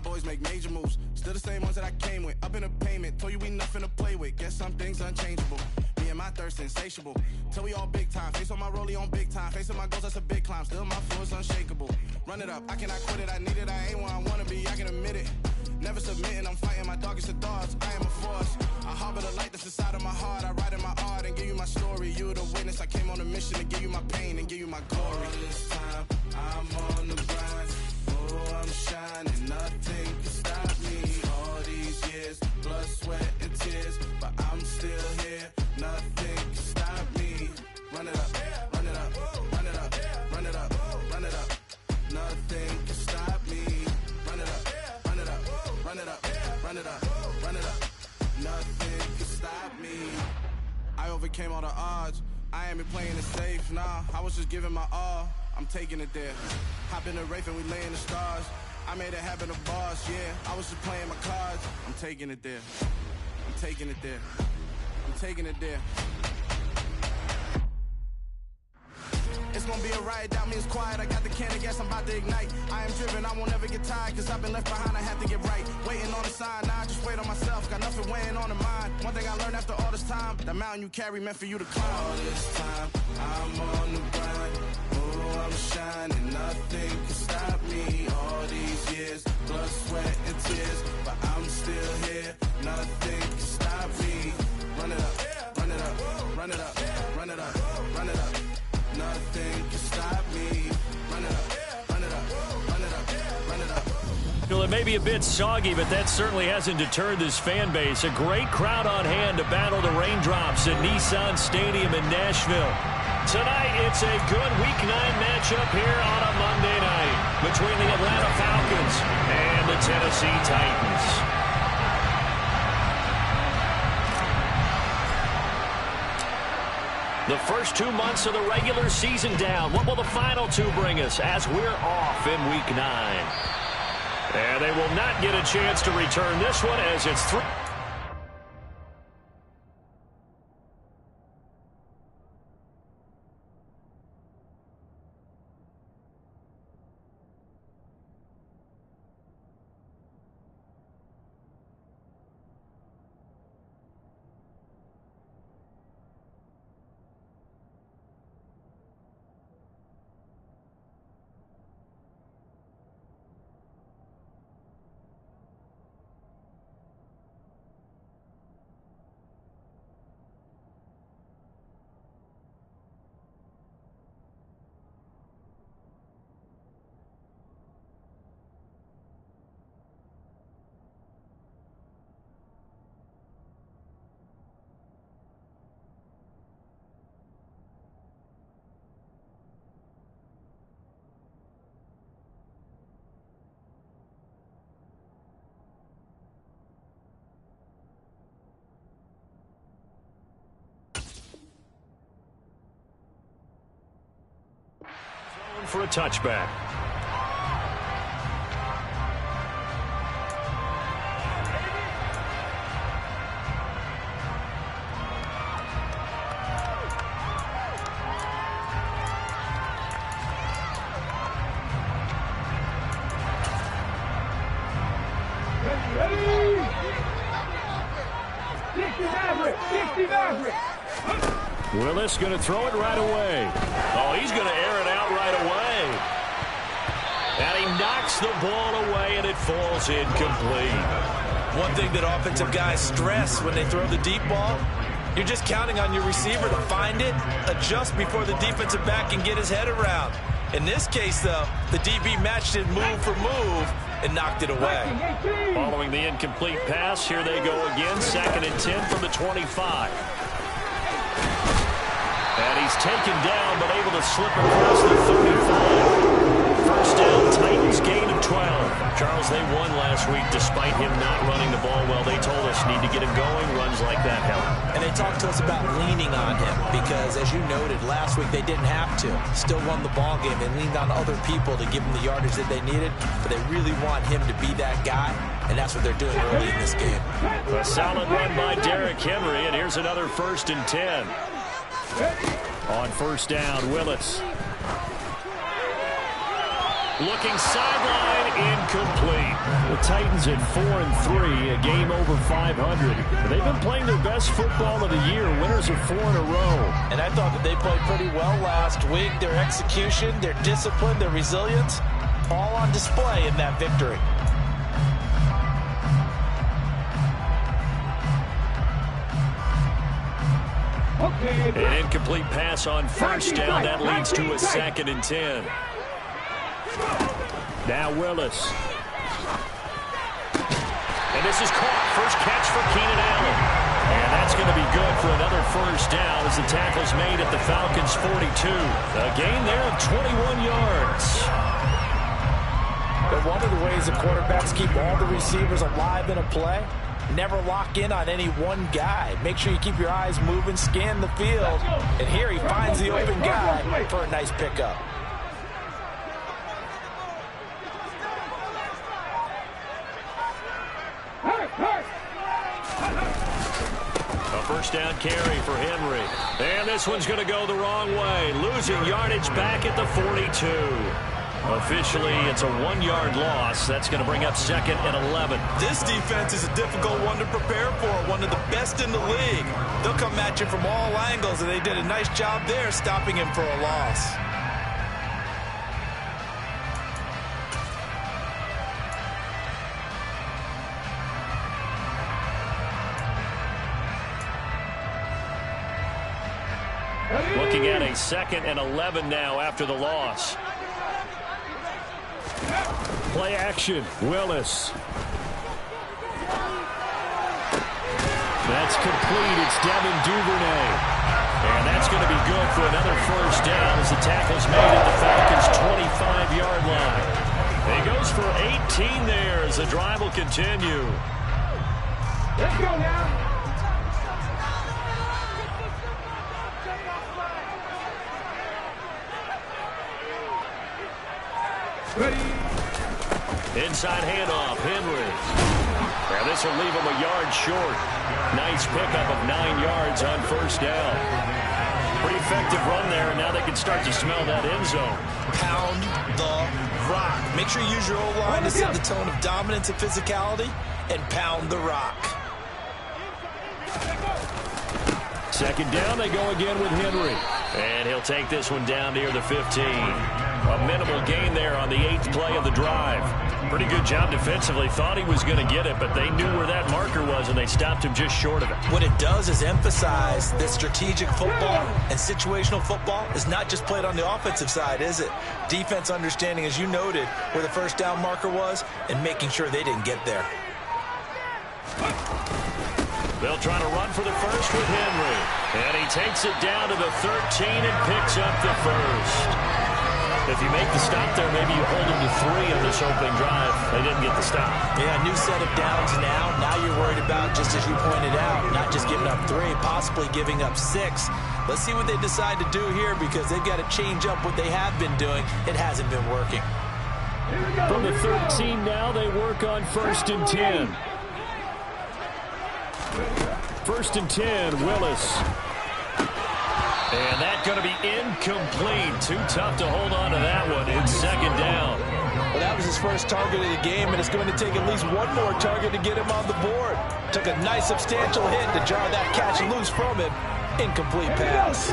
boys make major moves. Still the same ones that I came with. Up in the payment, told you we nothing to play with. Guess some things unchangeable. Me and my thirst insatiable. Till we all big time. Face on my rollie on big time. Facing my goals, that's a big climb. Still my flow is unshakable. Run it up, I cannot quit it. I need it, I ain't where I wanna be, I can admit it. Never submitting, I'm fighting my darkest of thoughts. I am a force. I harbor the light that's inside of my heart. I write in my art and give you my story. You the witness. I came on a mission to give you my pain and give you my glory. All this time, I'm on the grind. Oh, I'm shining. Nothing can stop me. All these years, blood, sweat, and tears. But I'm still here. Nothing can stop me. Run it up, run it up, run it up, run it up, run it up. Nothing can stop me. Run it up, run it up, run it up, run it up, run it up. Nothing can stop me. I overcame all the odds. I ain't been playing it safe, nah. I was just giving my all. I'm taking it there. Hop in the Wraith and we lay in the stars. I made it happen, a boss, yeah. I was just playing my cards. I'm taking it there. I'm taking it there. I'm taking it there. It's gonna be a riot, doubt me it's quiet. I got the can of gas, I'm about to ignite. I am driven, I won't ever get tired. Cause I've been left behind, I have to get right. Waiting on the sign, now I just wait on myself. Got nothing weighing on the mind. One thing I learned after all this time, the mountain you carry meant for you to climb. All this time, I'm on the grind. Oh, I'm shining, nothing can stop me. All these years, blood, sweat, and tears. But I'm still here, nothing can stop me. Run it up, run it up, run it up, run it up, run it up. Nothing can stop me. Run it up, run it up, run it up, run it up. Well, it may be a bit soggy, but that certainly hasn't deterred this fan base. A great crowd on hand to battle the raindrops at Nissan Stadium in Nashville. Tonight, it's a good Week 9 matchup here on a Monday night between the Atlanta Falcons and the Tennessee Titans. The first 2 months of the regular season down. What will the final two bring us as we're off in Week 9? And they will not get a chance to return this one as it's 3. For a touchback. Willis going to throw it right away. Oh, he's going to air it out right away. And he knocks the ball away, and it falls incomplete. One thing that offensive guys stress when they throw the deep ball, you're just counting on your receiver to find it, adjust before the defensive back can get his head around. In this case, though, the DB matched it move for move and knocked it away. Following the incomplete pass, here they go again. 2nd and 10 from the 25. And he's taken down, but able to slip across the 35. First down, Titans gain of 12. Charles, they won last week despite him not running the ball well. They told us need to get him going. Runs like that help. And they talked to us about leaning on him because, as you noted, last week they didn't have to. Still won the ball game. They leaned on other people to give them the yardage that they needed, but they really want him to be that guy, and that's what they're doing early in this game. A solid run by Derrick Henry, and here's another 1st and 10. On first down, Willis. Looking sideline, incomplete. The Titans at 4-3, a game over 500. They've been playing their best football of the year, winners of 4 in a row. And I thought that they played pretty well last week. Their execution, their discipline, their resilience, all on display in that victory. An incomplete pass on first down. That leads to a 2nd and 10. Now Willis. And this is caught. First catch for Keenan Allen. And that's going to be good for another first down as the tackle's made at the Falcons' 42. A gain there of 21 yards. But one of the ways the quarterbacks keep all the receivers alive in a play, never lock in on any one guy. Make sure you keep your eyes moving, scan the field. And here he finds the open guy for a nice pickup. A first down carry for Henry. And this one's going to go the wrong way. Losing yardage back at the 42. Officially, it's a 1-yard loss. That's going to bring up 2nd and 11. This defense is a difficult one to prepare for, one of the best in the league. They'll come at you from all angles, and they did a nice job there stopping him for a loss. Looking at a 2nd and 11 now after the loss. Play action, Willis. That's complete. It's Devin Duvernay. And that's going to be good for another first down as the tackle's made at the Falcons' 25-yard line. He goes for 18 there as the drive will continue. Let's go now. Inside handoff, Henry. Now this will leave him a yard short. Nice pickup of 9 yards on first down. Pretty effective run there, and now they can start to smell that end zone. Pound the rock. Make sure you use your O-line to set the tone of dominance and physicality, and pound the rock. 2nd down, they go again with Henry. And he'll take this one down near the 15. A minimal gain there on the 8th play of the drive. Pretty good job defensively. Thought he was going to get it, but they knew where that marker was, and they stopped him just short of it. What it does is emphasize that strategic football and situational football is not just played on the offensive side, is it? Defense understanding, as you noted, where the first down marker was and making sure they didn't get there. They'll try to run for the first with Henry. And he takes it down to the 13 and picks up the first. If you make the stop there, maybe you hold them to 3 on this opening drive. They didn't get the stop. Yeah, new set of downs now. Now you're worried about, just as you pointed out, not just giving up 3, possibly giving up 6. Let's see what they decide to do here because they've got to change up what they have been doing. It hasn't been working. From the 13 now, they work on 1st and 10. 1st and 10, Willis. And that's going to be incomplete. Too tough to hold on to that one. It's 2nd down. Well, that was his first target of the game, and it's going to take at least one more target to get him on the board. Took a nice substantial hit to jar that catch loose from him. Incomplete pass.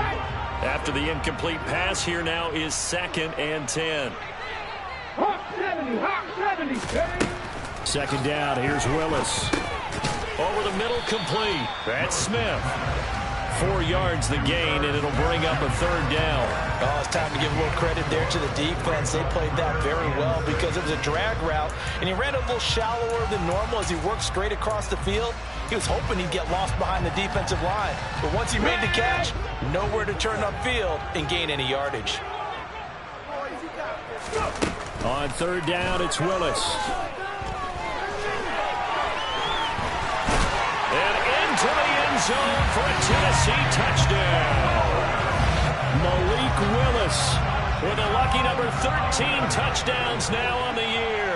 After the incomplete pass, here now is 2nd and 10. 2nd down, here's Willis. Over the middle, complete. That's Smith. 4 yards the gain, and it'll bring up a 3rd down. Oh, it's time to give a little credit there to the defense. They played that very well because it was a drag route, and he ran a little shallower than normal as he worked straight across the field. He was hoping he'd get lost behind the defensive line, but once he made the catch, nowhere to turn upfield and gain any yardage. On 3rd down, it's Willis. To the end zone for a Tennessee touchdown. Malik Willis with a lucky number 13 touchdowns now on the year.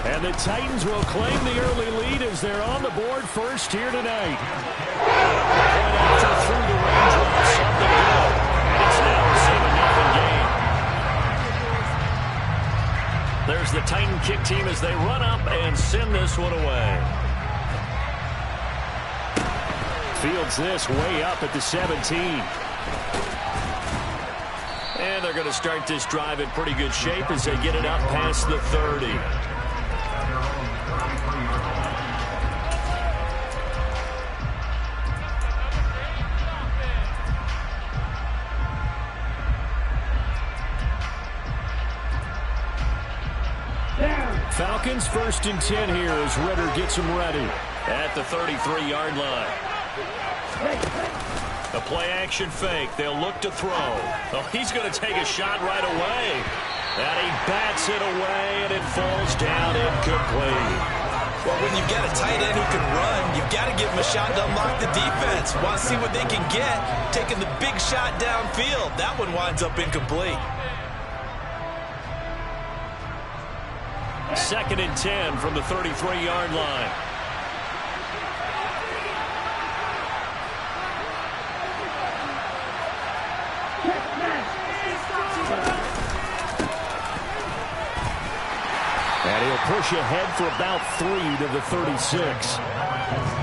And the Titans will claim the early lead as they're on the board first here tonight. Point after through the raindrops, something good. And it's now a 7-0 game. There's the Titan kick team as they run up and send this one away. Fields this way up at the 17. And they're going to start this drive in pretty good shape as they get it up past the 30. Falcons 1st and 10 here as Ritter gets them ready at the 33-yard line. A play-action fake. They'll look to throw. Oh, he's going to take a shot right away. And he bats it away, and it falls down incomplete. Well, when you've got a tight end who can run, you've got to give him a shot to unlock the defense. Want to see what they can get, taking the big shot downfield. That one winds up incomplete. 2nd and 10 from the 33-yard line. And he'll push ahead for about 3 to the 36.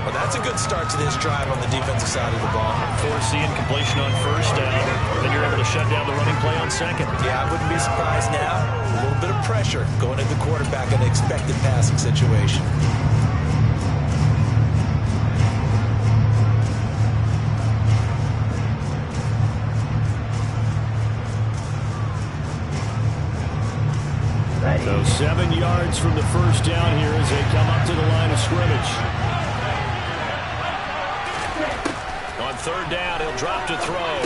Well, that's a good start to this drive on the defensive side of the ball. Force the incompletion on 1st down. Then you're able to shut down the running play on 2nd. Yeah, I wouldn't be surprised now. A little bit of pressure going into the quarterback in an expected passing situation. So 7 yards from the 1st down here as they come up to the line of scrimmage. On 3rd down, he'll drop to throw.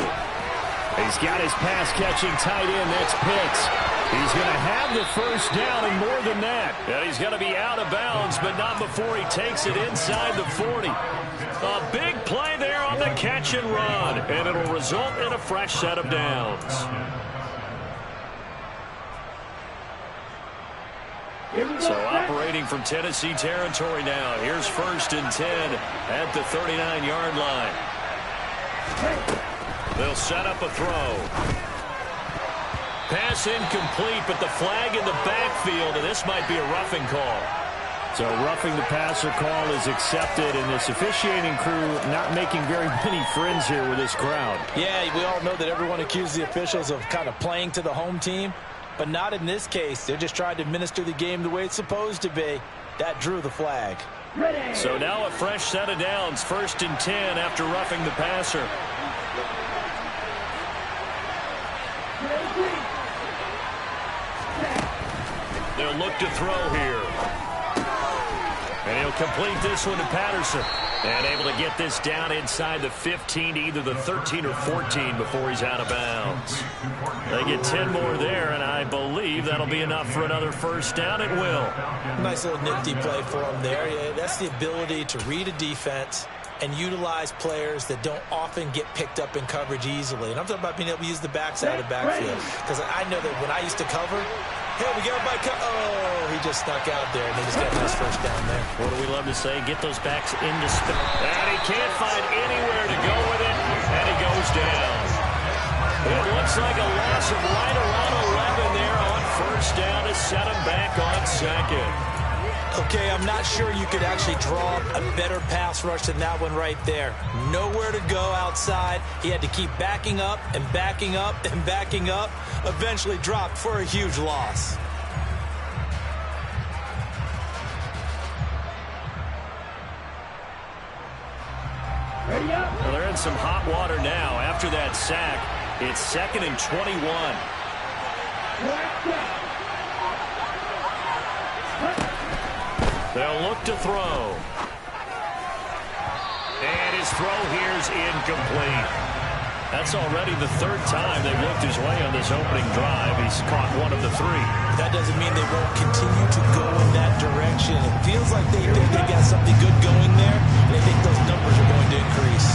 He's got his pass-catching tight end. That's Pitts. He's going to have the 1st down and more than that. And he's going to be out of bounds, but not before he takes it inside the 40. A big play there on the catch and run, and it'll result in a fresh set of downs. So operating from Tennessee territory now. Here's 1st and 10 at the 39-yard line. They'll set up a throw. Pass incomplete, but the flag in the backfield, and this might be a roughing call. So roughing the passer call is accepted, and this officiating crew not making very many friends here with this crowd. Yeah, we all know that everyone accuses the officials of kind of playing to the home team. But not in this case. They're just trying to administer the game the way it's supposed to be. That drew the flag. So now a fresh set of downs. 1st and 10 after roughing the passer. They'll look to throw here. And he'll complete this one to Patterson. And able to get this down inside the 15 to either the 13 or 14 before he's out of bounds. They get 10 more there, and I believe that'll be enough for another 1st down. It will. Nice little nifty play for him there. Yeah, that's the ability to read a defense and utilize players that don't often get picked up in coverage easily. And I'm talking about being able to use the backside of the backfield. Because I know that when I used to cover, hey, we got my oh, he just snuck out there, and they just got a nice 1st down there. What do we love to say? Get those backs into space. And he can't find anywhere to go with it, and he goes down. It looks like a loss of right around 11 there on 1st down to set him back on 2nd. Okay, I'm not sure you could actually draw a better pass rush than that one right there. Nowhere to go outside. He had to keep backing up and backing up and backing up. Eventually dropped for a huge loss. Well, they're in some hot water now. After that sack, it's 2nd and 21. They'll look to throw. And his throw here's incomplete. That's already the 3rd time they've looked his way on this opening drive. He's caught 1 of the 3. That doesn't mean they won't continue to go in that direction. It feels like they think they got something good going there, and they think those numbers are going to increase.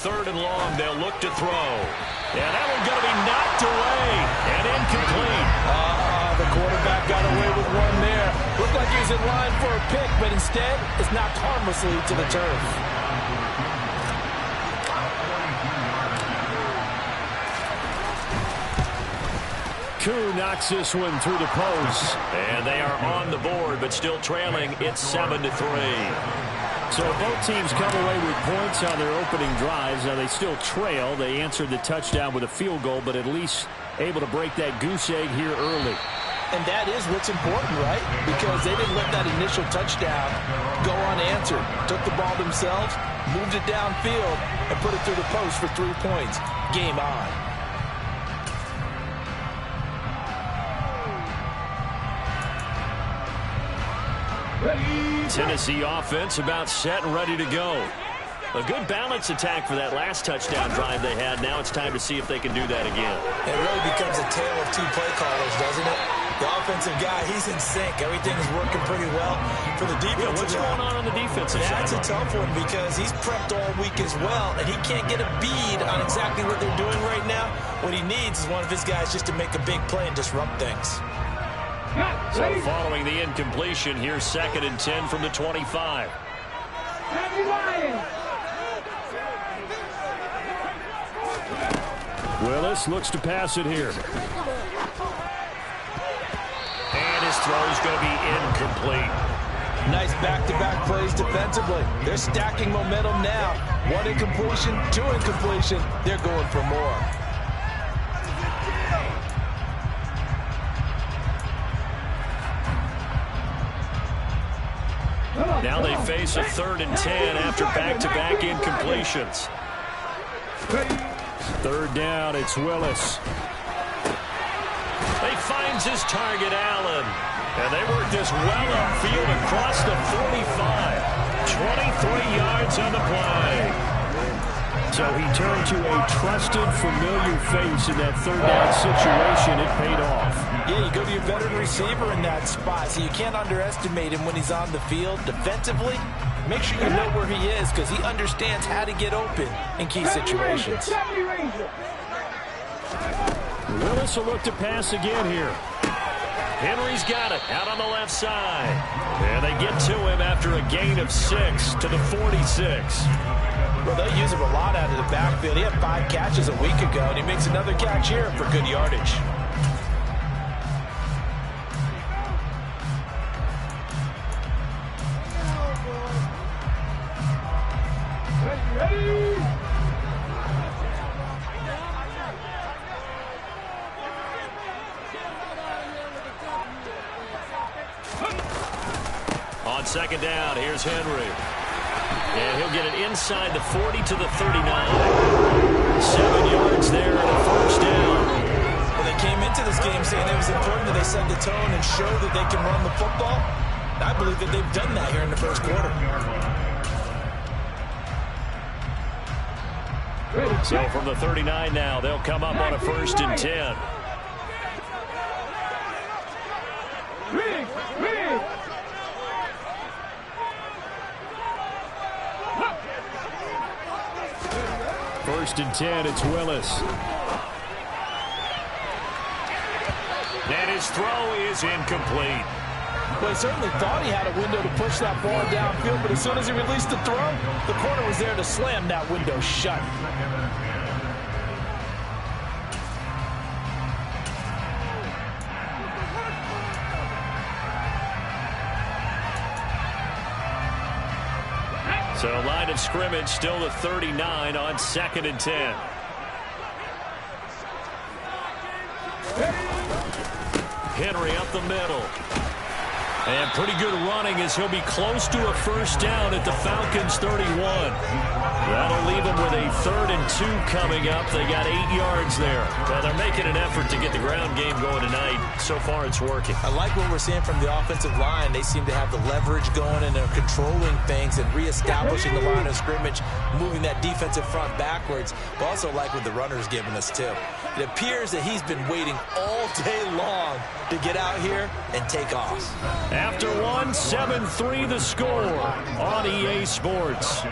3rd and long. They'll look to throw. And that one's going to be knocked away and incomplete. The quarterback got away with one there. Looked like he was in line for a pick, but instead it's knocked harmlessly to the turf. Koo knocks this one through the post. And they are on the board, but still trailing. It's 7-3. So both teams come away with points on their opening drives. Now they still trail. They answered the touchdown with a field goal, but at least able to break that goose egg here early. And that is what's important, right? Because they didn't let that initial touchdown go unanswered. Took the ball themselves, moved it downfield, and put it through the post for 3 points. Game on. Tennessee offense about set and ready to go. A good balance attack for that last touchdown drive they had. Now it's time to see if they can do that again. It really becomes a tale of 2 play callers, doesn't it? The offensive guy, he's in sync. Everything's working pretty well for the defense. What's going on the defensive side? That's a tough one because he's prepped all week as well, and he can't get a bead on exactly what they're doing right now. What he needs is one of his guys just to make a big play and disrupt things. So following the incompletion, here's 2nd and 10 from the 25. Willis looks to pass it here. And his throw's going to be incomplete. Nice back-to-back plays defensively. They're stacking momentum now. 1 incompletion, 2 incompletion. They're going for more. Now they face a 3rd and 10 after back-to-back incompletions. 3rd down, it's Willis. He finds his target, Allen. And they work this well upfield across the 45. 23 yards on the play. So he turned to a trusted, familiar face in that 3rd down situation. It paid off. Yeah, you go to your veteran receiver in that spot, so you can't underestimate him when he's on the field. Defensively, make sure you know where he is because he understands how to get open in key situations. Willis will look to pass again here. Henry's got it out on the left side. And they get to him after a gain of 6 to the 46. Well, they'll use him a lot out of the backfield. He had 5 catches a week ago, and he makes another catch here for good yardage. On 2nd down, here's Henry. And he'll get it inside the 40 to the 39. 7 yards there and a 1st down. Well, they came into this game saying it was important that they set the tone and show that they can run the football. I believe that they've done that here in the 1st quarter. So from the 39 now, they'll come up on a 1st and 10. First and 10, it's Willis. And his throw is incomplete. Well, he certainly thought he had a window to push that ball downfield, but as soon as he released the throw, the corner was there to slam that window shut. So line of scrimmage still the 39 on 2nd and 10. Henry up the middle. And pretty good running as he'll be close to a 1st down at the Falcons 31. That'll leave them with a 3rd and 2 coming up. They got 8 yards there. Well, they're making an effort to get the ground game going tonight. So far, it's working. I like what we're seeing from the offensive line. They seem to have the leverage going and they're controlling things and reestablishing the line of scrimmage, moving that defensive front backwards. But also like what the runner's giving us, too. It appears that he's been waiting all day long to get out here and take off. After 1, 7-3 the score on EA Sports.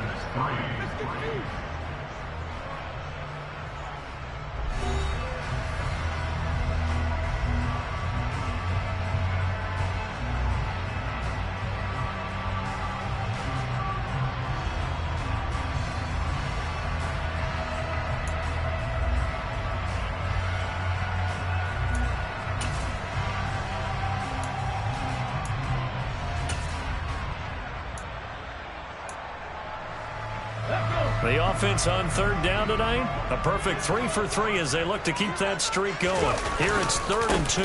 The offense on third down tonight, a perfect 3 for 3 as they look to keep that streak going. Here it's 3rd and 2.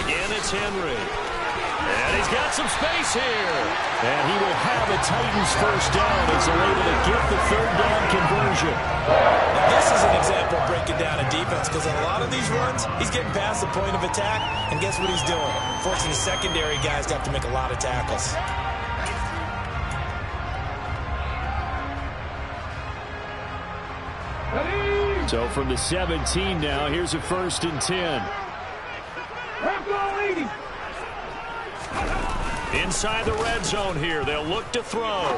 Again, it's Henry. And he's got some space here. And he will have a Titans first down as they're able to get the 3rd down conversion. This is an example of breaking down a defense because on a lot of these runs, he's getting past the point of attack, and guess what he's doing? Forcing the secondary guys to have to make a lot of tackles. So from the 17 now, here's a 1st and 10. Inside the red zone here, they'll look to throw.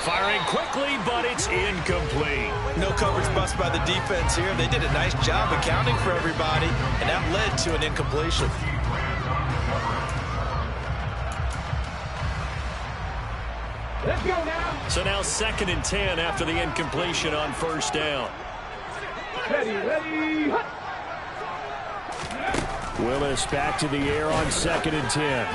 Firing quickly, but it's incomplete. No coverage bust by the defense here. They did a nice job accounting for everybody, and that led to an incompletion. Let's go now. So now 2nd and 10 after the incompletion on 1st down. Ready. Willis back to the air on 2nd and 10.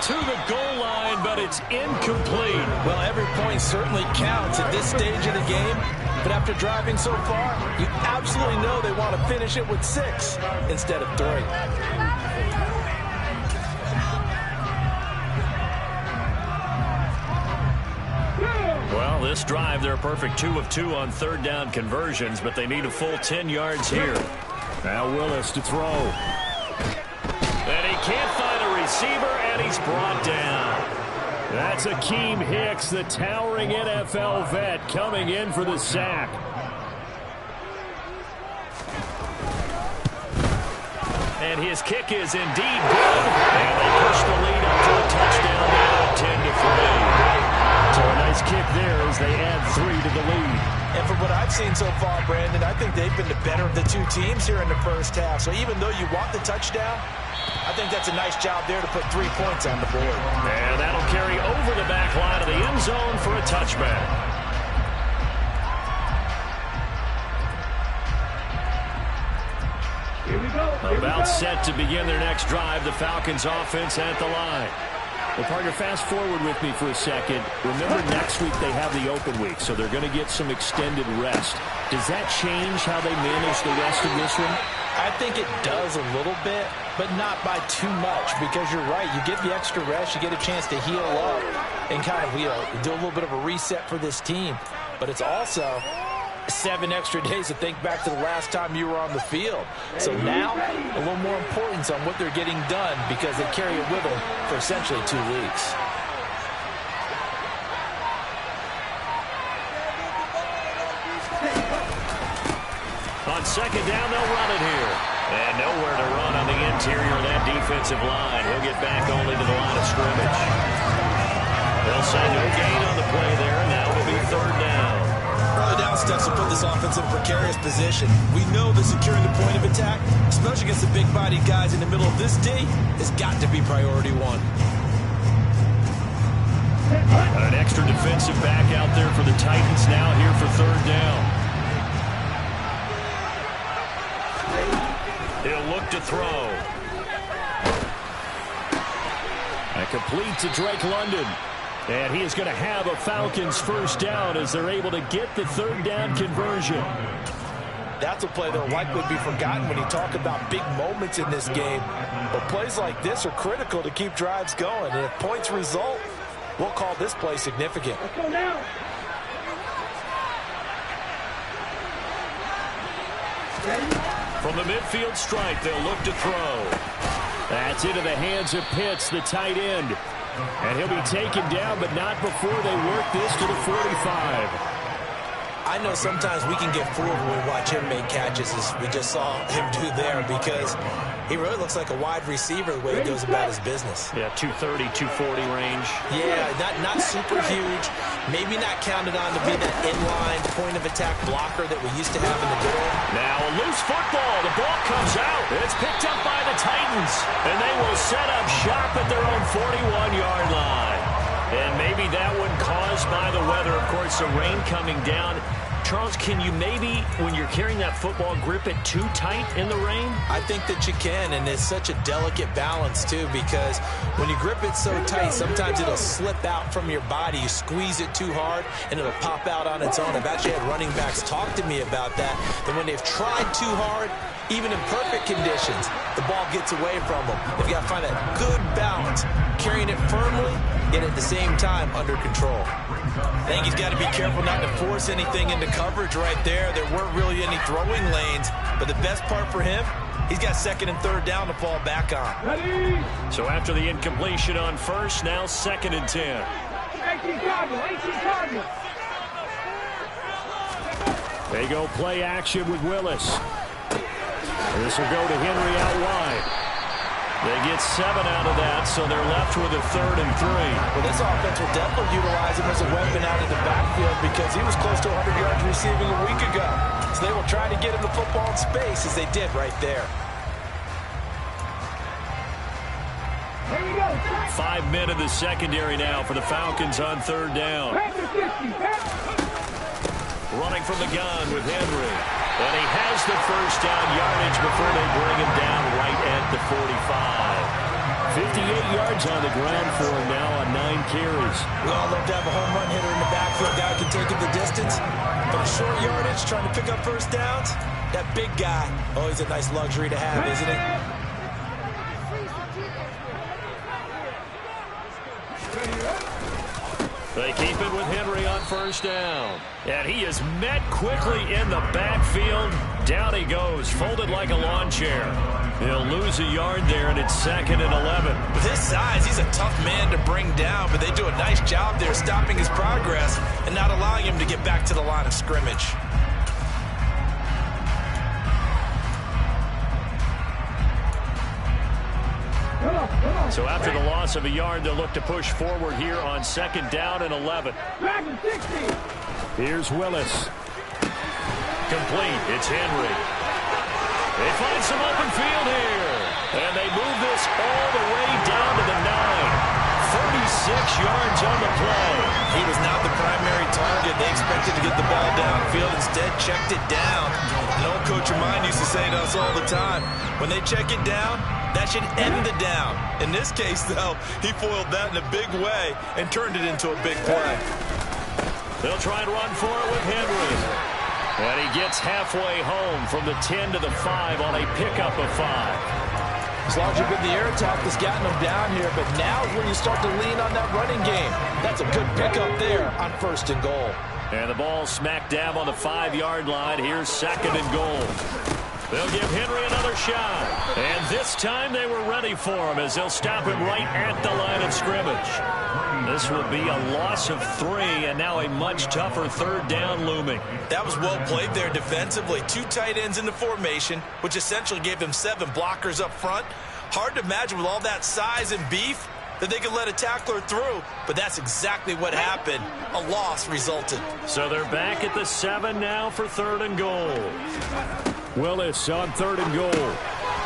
To the goal line, but it's incomplete. Well, every point certainly counts at this stage of the game, but after driving so far, you absolutely know they want to finish it with 6 instead of 3. Well, this drive, they're a perfect 2 of 2 on 3rd down conversions, but they need a full 10 yards here. Now Willis to throw. And he can't find a receiver, and he's brought down. That's Akeem Hicks, the towering NFL vet, coming in for the sack. And his kick is indeed good. And they push the lead up to a touchdown now, 10-3. So a nice kick there as they add 3 to the lead. And from what I've seen so far, Brandon, I think they've been the better of the 2 teams here in the first half. So even though you want the touchdown, I think that's a nice job there to put 3 points on the board. And that'll carry over the back line of the end zone for a touchback. Here we go. About set to begin their next drive, the Falcons offense at the line. Well, partner, fast forward with me for a second. Remember, next week they have the open week, so they're going to get some extended rest. Does that change how they manage the rest of this one? I think it does a little bit, but not by too much, because you're right. You get the extra rest, you get a chance to heal up and kind of do a little bit of a reset for this team. But it's also 7 extra days to think back to the last time you were on the field. So now, a little more importance on what they're getting done because they carry it with them for essentially 2 weeks. On 2nd down, they'll run it here. And nowhere to run on the interior of that defensive line. He'll get back only to the line of scrimmage. They'll say no gain on the play there, and now it'll be 3rd down. Early down steps will put this offense in a precarious position. We know that securing the point of attack, especially against the big-bodied guys in the middle of this D, has got to be priority 1. An extra defensive back out there for the Titans now here for 3rd down. He'll look to throw. And complete to Drake London. And he is going to have a Falcons first down as they're able to get the 3rd down conversion. That's a play that will likely be forgotten when you talk about big moments in this game. But plays like this are critical to keep drives going. And if points result, we'll call this play significant. Let's go now. From the midfield stripe, they'll look to throw. That's into the hands of Pitts, the tight end. And he'll be taken down, but not before they work this to the 45. I know sometimes we can get fooled when we watch him make catches, as we just saw him do there, because he really looks like a wide receiver the way he goes about his business. Yeah, 230, 240 range. Yeah, not super huge. Maybe not counted on to be that inline point-of-attack blocker that we used to have in the middle. Now a loose football. The ball comes out. It's picked up by the Titans. And they will set up shop at their own 41-yard line. And maybe that one caused by the weather. Of course, the rain coming down. Charles, can you maybe, when you're carrying that football, grip it too tight in the rain? I think that you can, and it's such a delicate balance, too, because when you grip it so tight, sometimes it'll slip out from your body. You squeeze it too hard, and it'll pop out on its own. I've actually had running backs talk to me about that when they've tried too hard, even in perfect conditions, the ball gets away from them. They've got to find that good balance, carrying it firmly, yet at the same time under control. I think he's got to be careful not to force anything into coverage right there. There weren't really any throwing lanes, but the best part for him, he's got second and third down to fall back on. Ready? So after the incompletion on first, now 2nd and 10. 18 Cardinals. They go play action with Willis. This will go to Henry out wide. They get 7 out of that, so they're left with a 3rd and 3. Well, this offense will definitely utilize him as a weapon out of the backfield because he was close to 100 yards receiving a week ago. So they will try to get him the football in space as they did right there. 5 men in the secondary now for the Falcons on 3rd down. Running from the gun with Henry. And he has the first down yardage before they bring him down right at the 45. 58 yards on the ground for him now on 9 carries. We all love to have a home run hitter in the backfield, guy who can take it the distance. But a short yardage, trying to pick up first downs, that big guy, always a nice luxury to have, isn't it? They keep it with Henry on first down. And he is met quickly in the backfield. Down he goes, folded like a lawn chair. He'll lose a yard there, and it's 2nd and 11. With his size, he's a tough man to bring down, but they do a nice job there stopping his progress and not allowing him to get back to the line of scrimmage. So after the loss of a yard, they'll look to push forward here on 2nd down and 11. Here's Willis. Complete. It's Henry. They find some open field here. And they move this all the way down to the 9. 36 yards on the play. He was not the primary target. They expected to get the ball downfield. Instead, checked it down. An old coach of mine used to say to us all the time, when they check it down, that should end the down. In this case, though, he foiled that in a big way and turned it into a big play. They'll try and run for it with Henry. And he gets halfway home from the 10 to the 5 on a pickup of 5. It's largely been the air attack that's gotten them down here, but now is when you start to lean on that running game. That's a good pickup there on 1st and goal. And the ball smack dab on the 5-yard line. Here's 2nd and goal. They'll give Henry another shot. And this time they were ready for him as they'll stop him right at the line of scrimmage. This will be a loss of 3 and now a much tougher 3rd down looming. That was well played there defensively. 2 tight ends in the formation, which essentially gave them 7 blockers up front. Hard to imagine with all that size and beef that they could let a tackler through, but that's exactly what happened. A loss resulted. So they're back at the 7 now for 3rd and goal. Willis on 3rd and goal.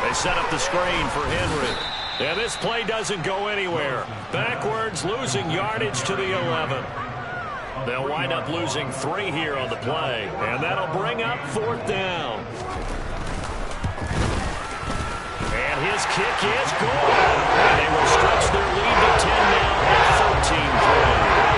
They set up the screen for Henry. And this play doesn't go anywhere. Backwards, losing yardage to the 11. They'll wind up losing 3 here on the play. And that'll bring up 4th down. And his kick is good. And they will stretch their lead to 10 now at 13-3.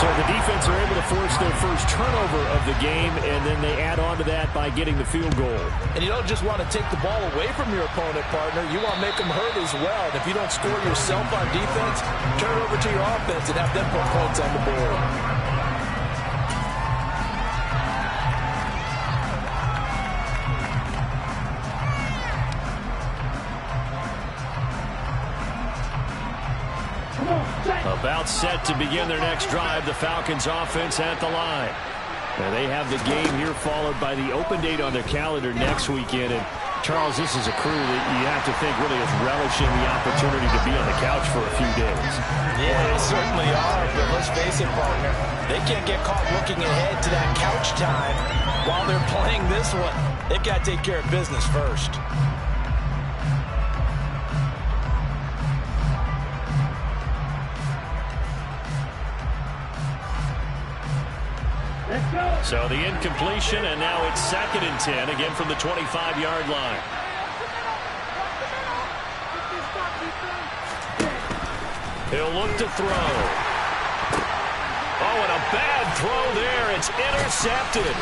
So the defense are able to force their first turnover of the game, and then they add on to that by getting the field goal. And you don't just want to take the ball away from your opponent, partner. You want to make them hurt as well. And if you don't score yourself on defense, turn it over to your offense and have them put points on the board. About set to begin their next drive, the Falcons offense at the line. And they have the game here followed by the open date on their calendar next weekend. And Charles, this is a crew that you have to think really is relishing the opportunity to be on the couch for a few days. Yeah, they certainly are, but let's face it, partner. They can't get caught looking ahead to that couch time while they're playing this one. They've got to take care of business first. So the incompletion, and now it's 2nd and 10, again from the 25-yard line. He'll look to throw. Oh, and a bad throw there. It's intercepted.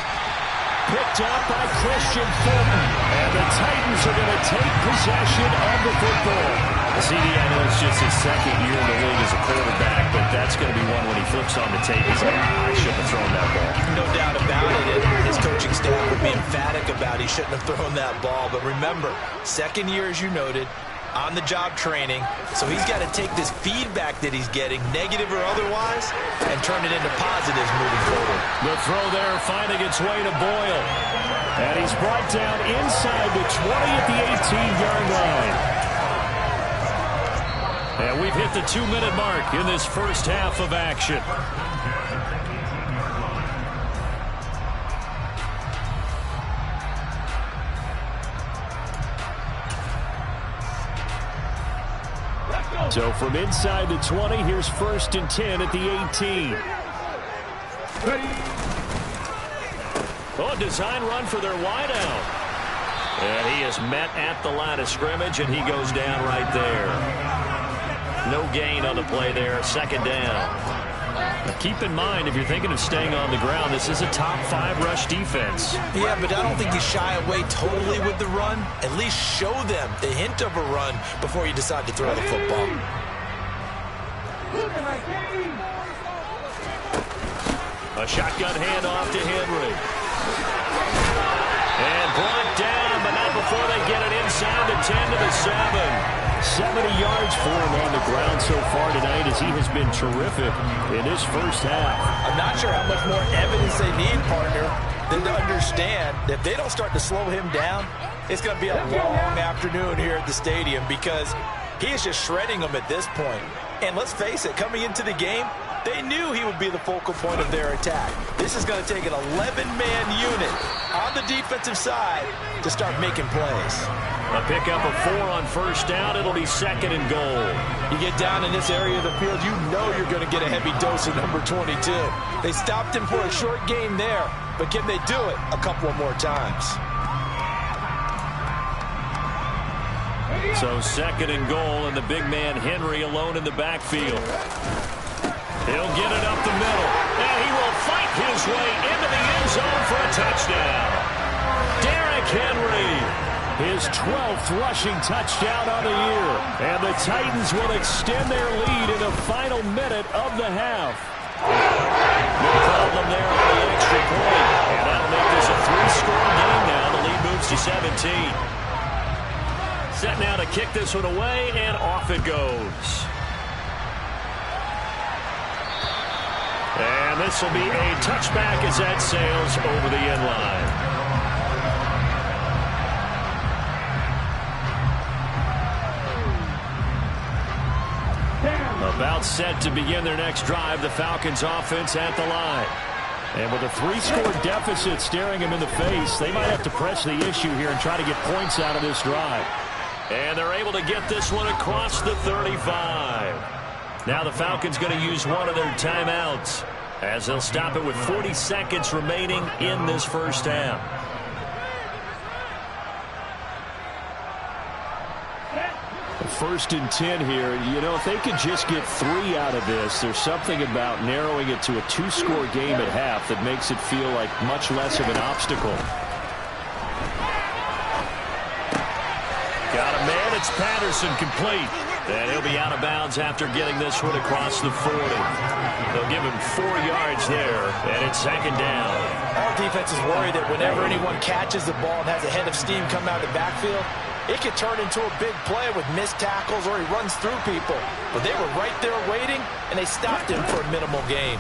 Picked up by Christian Fulton. And the Titans are going to take possession of the football. CD, I know it's just his 2nd year in the league as a quarterback, but that's going to be one when he flips on the tape. He's like, I shouldn't have thrown that ball. No doubt about it. His coaching staff would be emphatic about he shouldn't have thrown that ball. But remember, 2nd year, as you noted, on-the-job training. So he's got to take this feedback that he's getting, negative or otherwise, and turn it into positives moving forward. The throw there finding its way to Boyle. And he's brought down inside the 20 at the 18-yard line. And we've hit the 2-minute mark in this first half of action. So from inside the 20, here's 1st and 10 at the 18. Oh, design run for their wideout. And he is met at the line of scrimmage, and he goes down right there. No gain on the play there, 2nd down. Now keep in mind, if you're thinking of staying on the ground, this is a top 5 rush defense. Yeah, but I don't think you shy away totally with the run. At least show them the hint of a run before you decide to throw the football. A shotgun handoff to Henry. And brought down, but not before they get it inside the 10 to the 7. 70 yards for him on the ground so far tonight as he has been terrific in his first half. I'm not sure how much more evidence they need, partner, than to understand that if they don't start to slow him down, it's going to be a long afternoon here at the stadium because he is just shredding them at this point. And let's face it, coming into the game, they knew he would be the focal point of their attack. This is going to take an 11-man unit on the defensive side to start making plays. A pickup of 4 on 1st down. It'll be 2nd and goal. You get down in this area of the field, you know you're going to get a heavy dose of number 22. They stopped him for a short gain there, but can they do it a couple more times? So 2nd and goal, and the big man Henry alone in the backfield. He'll get it up the middle, and he will fight his way into the end zone for a touchdown. Derrick Henry. His 12th rushing touchdown on the year. And the Titans will extend their lead in the final minute of the half. No problem there on the extra point. And that'll make this a 3-score game now. The lead moves to 17. Set now to kick this one away, and off it goes. And this will be a touchback as that sails over the end line. About set to begin their next drive, the Falcons offense at the line. And with a 3-score deficit staring them in the face, they might have to press the issue here and try to get points out of this drive. And they're able to get this one across the 35. Now the Falcons going to use one of their timeouts as they'll stop it with 40 seconds remaining in this first half. First and 10 here. You know, if they could just get 3 out of this, there's something about narrowing it to a 2-score game at half that makes it feel like much less of an obstacle. Got a man. It's Patterson complete. And he'll be out of bounds after getting this one across the 40. They'll give him 4 yards there, and it's 2nd down. All defense is worried that whenever anyone catches the ball and has a head of steam come out of the backfield, it could turn into a big play with missed tackles or he runs through people. But they were right there waiting, and they stopped him for a minimal gain.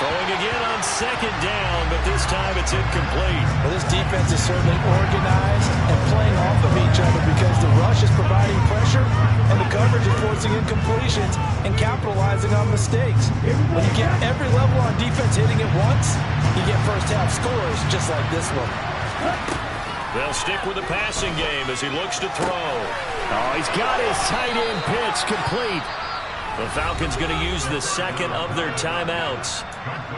Throwing again on 2nd down, but this time it's incomplete. Well, this defense is certainly organized and playing off of each other because the rush is providing pressure and the coverage is forcing incompletions and capitalizing on mistakes. When you get every level on defense hitting it once, you get first-half scores just like this one. They'll stick with the passing game as he looks to throw. Oh, he's got his tight end pitch complete. The Falcons going to use the second of their timeouts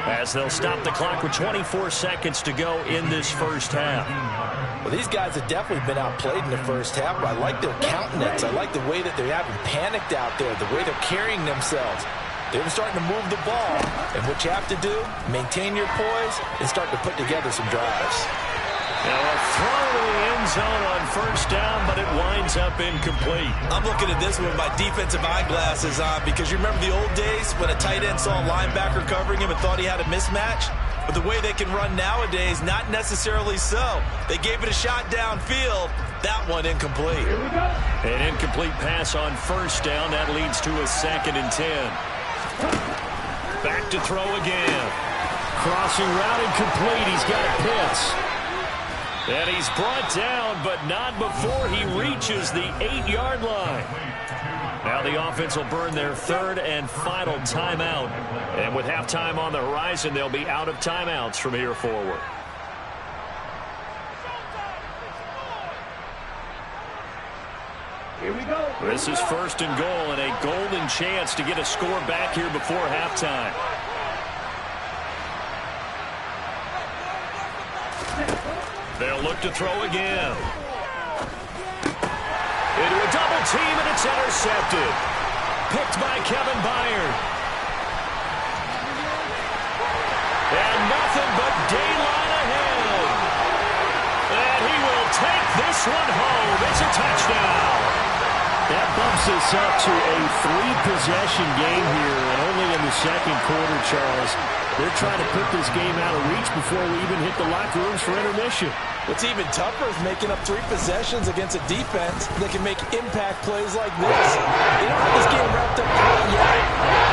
as they'll stop the clock with 24 seconds to go in this first half. Well, these guys have definitely been outplayed in the first half, but I like their countenance. I like the way that they haven't panicked out there, the way they're carrying themselves. They're starting to move the ball, and what you have to do, maintain your poise and start to put together some drives. Now a throw to the end zone on first down, but it winds up incomplete. I'm looking at this one with my defensive eyeglasses on because you remember the old days when a tight end saw a linebacker covering him and thought he had a mismatch? But the way they can run nowadays, not necessarily so. They gave it a shot downfield. That one incomplete. An incomplete pass on first down. That leads to a 2nd and 10. Back to throw again. Crossing route incomplete. He's got Pitts. And he's brought down, but not before he reaches the 8-yard line. Now the offense will burn their 3rd and final timeout. And with halftime on the horizon, they'll be out of timeouts from here forward. Here we go. This is 1st and goal and a golden chance to get a score back here before halftime. They'll look to throw again. Into a double team, and it's intercepted. Picked by Kevin Byard. And nothing but daylight ahead. And he will take this one home. It's a touchdown. That bumps us up to a 3-possession game here, and only in the 2nd quarter, Charles. They're trying to put this game out of reach before we even hit the locker rooms for intermission. What's even tougher is making up 3 possessions against a defense that can make impact plays like this. They don't have this game wrapped up quite yet,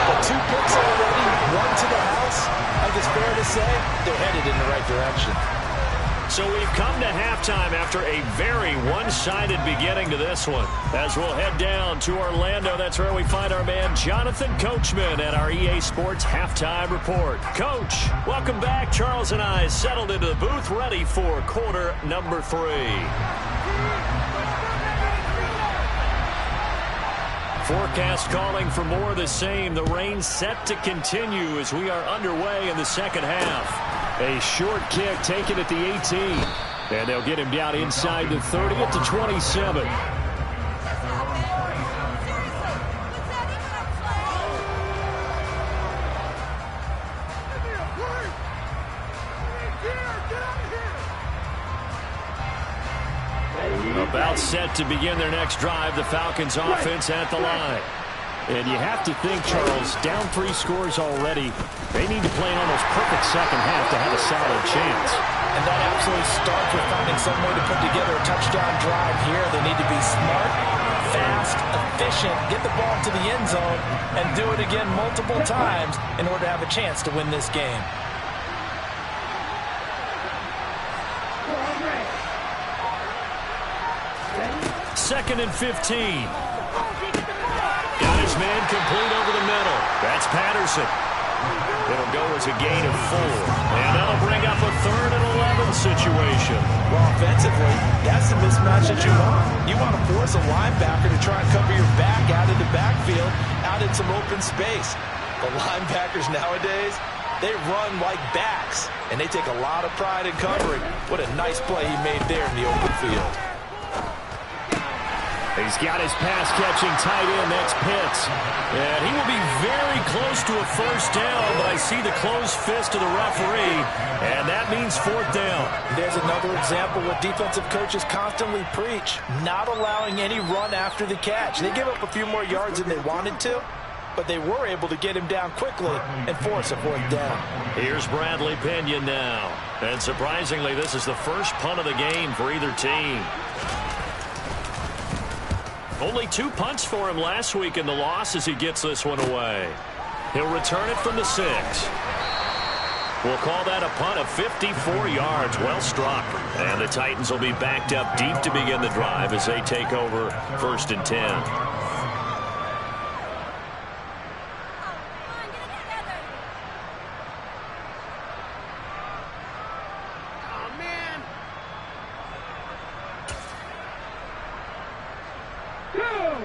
but 2 picks already, 1 to the house. I think it's fair to say they're headed in the right direction. So we've come to halftime after a very one-sided beginning to this one. As we'll head down to Orlando, that's where we find our man Jonathan Coachman at our EA Sports Halftime Report. Coach, welcome back. Charles and I settled into the booth, ready for quarter number 3. Forecast calling for more of the same. The rain set to continue as we are underway in the second half. A short kick taken at the 18. And they'll get him down inside the 30 at the 27. About set to begin their next drive. The Falcons offense at the line. And you have to think, Charles, down 3 scores already. They need to play an almost perfect second half to have a solid chance. And that absolutely starts with finding some way to put together a touchdown drive here. They need to be smart, fast, efficient, get the ball to the end zone, and do it again multiple times in order to have a chance to win this game. Second and 15. Got his man complete over the middle. That's Patterson. It'll go as a gain of 4. And that'll bring up a 3rd and 11 situation. Well, offensively, that's the mismatch that you want. You want to force a linebacker to try and cover your back out of the backfield, out in some open space. The linebackers nowadays, they run like backs, and they take a lot of pride in covering. What a nice play he made there in the open field. He's got his pass-catching tight end. That's Pitts. And he will be very close to a first down, but I see the closed fist of the referee, and that means 4th down. There's another example what defensive coaches constantly preach, not allowing any run after the catch. They give up a few more yards than they wanted to, but they were able to get him down quickly and force a 4th down. Here's Bradley Pinion now. And surprisingly, this is the first punt of the game for either team. Only 2 punts for him last week in the loss as he gets this one away. He'll return it from the 6. We'll call that a punt of 54 yards. Well struck. And the Titans will be backed up deep to begin the drive as they take over 1st and 10.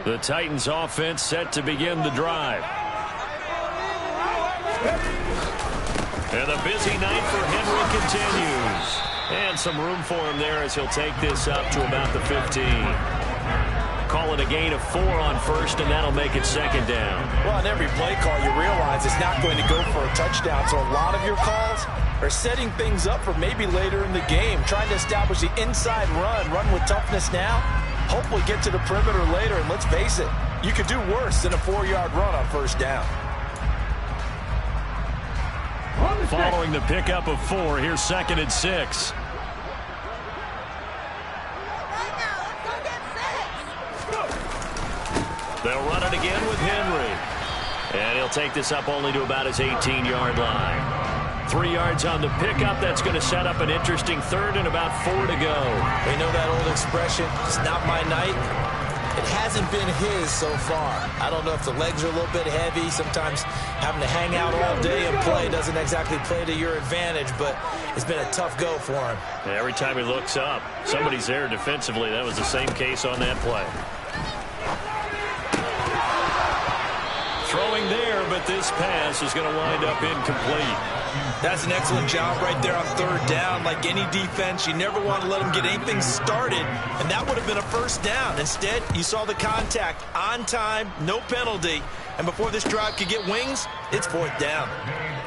The Titans offense set to begin the drive. And a busy night for Henry continues. And some room for him there as he'll take this up to about the 15. Call it a gain of 4 on first, and that'll make it second down. Well, on every play call, you realize it's not going to go for a touchdown. So a lot of your calls are setting things up for maybe later in the game, trying to establish the inside run with toughness now. Hopefully get to the perimeter later, and let's face it, you could do worse than a 4-yard run on first down. Following the pickup of 4, here's 2nd and 6. They'll run it again with Henry. And he'll take this up only to about his 18-yard line. 3 yards on the pickup. That's going to set up an interesting 3rd and about 4 to go. We know that old expression, it's not my night. It hasn't been his so far. I don't know if the legs are a little bit heavy. Sometimes having to hang out all day and play doesn't exactly play to your advantage, but it's been a tough go for him. Every time he looks up, somebody's there defensively. That was the same case on that play. Throwing there, but this pass is going to wind up incomplete. That's an excellent job right there on 3rd down. Like any defense, you never want to let them get anything started, and that would have been a first down. Instead, you saw the contact on time, no penalty, and before this drive could get wings, it's 4th down.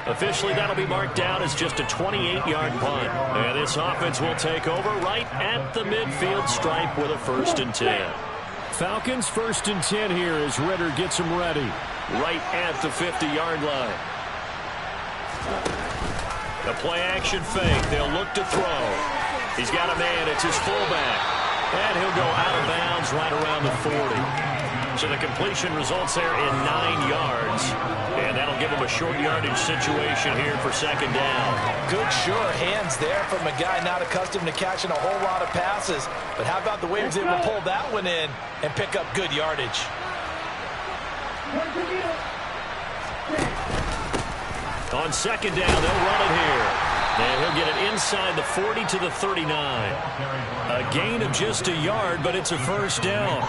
Officially, that'll be marked down as just a 28-yard punt. And this offense will take over right at the midfield stripe with a 1st and 10. Falcons 1st and 10 here as Ritter gets them ready. Right at the 50-yard line. The play-action fake. They'll look to throw. He's got a man. It's his fullback. And he'll go out of bounds right around the 40. So the completion results there in 9 yards. And that'll give him a short yardage situation here for 2nd down. Good, sure hands there from a guy not accustomed to catching a whole lot of passes. But how about the way he was able to pull that one in and pick up good yardage? On 2nd down, they'll run it here. And he'll get it inside the 40 to the 39. A gain of just a yard, but it's a 1st down.